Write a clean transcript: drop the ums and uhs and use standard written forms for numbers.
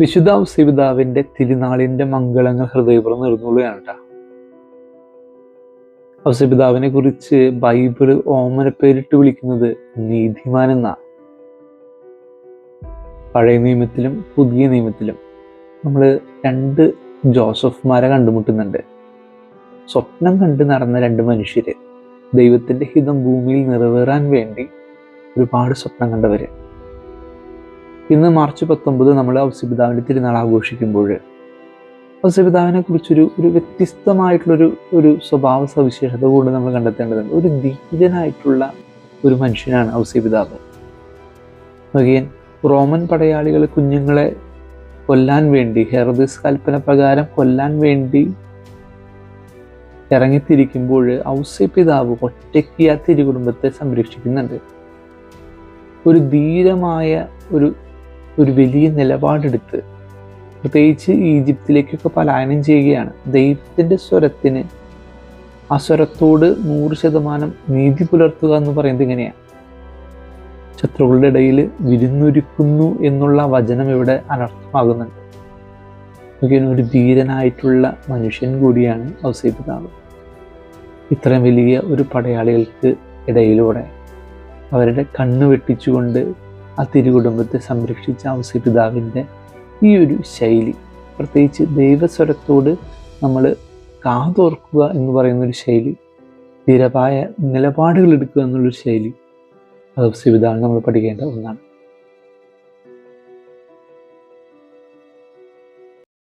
വിശുദ്ധ ഔസേപിതാവിന്റെ തിരുനാളിന്റെ മംഗളങ്ങൾ ഹൃദയപൂർവ്വം നേർന്നുകൊള്ളുകയാണ് കേട്ടോ. ഔസേപിതാവിനെ കുറിച്ച് ബൈബിള് ഓമനപ്പേരിട്ട് വിളിക്കുന്നത് നീതിമാൻ എന്നാ. പഴയ നിയമത്തിലും പുതിയ നിയമത്തിലും നമ്മൾ രണ്ട് ജോസഫ്മാരെ കണ്ടുമുട്ടുന്നുണ്ട്. സ്വപ്നം കണ്ട് നടന്ന രണ്ട് മനുഷ്യര്, ദൈവത്തിന്റെ ഹിതം ഭൂമിയിൽ നിറവേറാൻ വേണ്ടി ഒരുപാട് സ്വപ്നം കണ്ടവര്. ഇന്ന് മാർച്ച് 19 നമ്മൾ ഔസേപിതാവിന്റെ തിരുനാൾ ആഘോഷിക്കുമ്പോൾ ഔസേപിതാവിനെ കുറിച്ചൊരു വ്യത്യസ്തമായിട്ടുള്ളൊരു സ്വഭാവ സവിശേഷത കൂടെ നമ്മൾ കണ്ടെത്തേണ്ടതുണ്ട്. ഒരു ധീരനായിട്ടുള്ള ഒരു മനുഷ്യനാണ് ഔസേപിതാവ്. റോമൻ പടയാളികൾ കുഞ്ഞുങ്ങളെ കൊല്ലാൻ വേണ്ടി, ഹെറോദീസ് കൽപ്പന പ്രകാരം കൊല്ലാൻ വേണ്ടി ഇറങ്ങിത്തിരിക്കുമ്പോൾ ഔസേപിതാവ് ഒറ്റയ്ക്ക് ആ തിരുകുടുംബത്തെ സംരക്ഷിക്കുന്നുണ്ട്. ഒരു ധീരമായ ഒരു വലിയ നിലപാടെടുത്ത്, പ്രത്യേകിച്ച് ഈജിപ്തിലേക്കൊക്കെ പലായനം ചെയ്യുകയാണ്. ദൈവത്തിൻ്റെ സ്വരത്തിന്, ആ സ്വരത്തോട് 100% നീതി പുലർത്തുക എന്ന് പറയുന്നത് ഇങ്ങനെയാണ്. ശത്രുക്കളുടെ ഇടയിൽ വിരുന്നൊരുക്കുന്നു എന്നുള്ള വചനം ഇവിടെ അനർത്ഥമാകുന്നുണ്ട്. ഒരു ധീരനായിട്ടുള്ള മനുഷ്യൻ കൂടിയാണ് ഔസേപിതാവ്. ഇത്രയും വലിയ ഒരു പടയാളികൾക്ക് ഇടയിലൂടെ അവരുടെ കണ്ണ് വെട്ടിച്ചുകൊണ്ട് ആ തിരുകുടുംബത്തെ സംരക്ഷിച്ച ഔസേപിതാവിൻ്റെ ഈ ഒരു ശൈലി, പ്രത്യേകിച്ച് ദൈവസ്വരത്തോട് നമ്മൾ കാതോർക്കുക എന്ന് പറയുന്നൊരു ശൈലി, ധീരമായ നിലപാടുകൾ എടുക്കുക എന്നുള്ളൊരു ശൈലി, ഔസേപിതാവിൽ നമ്മൾ പഠിക്കേണ്ട ഒന്നാണ്.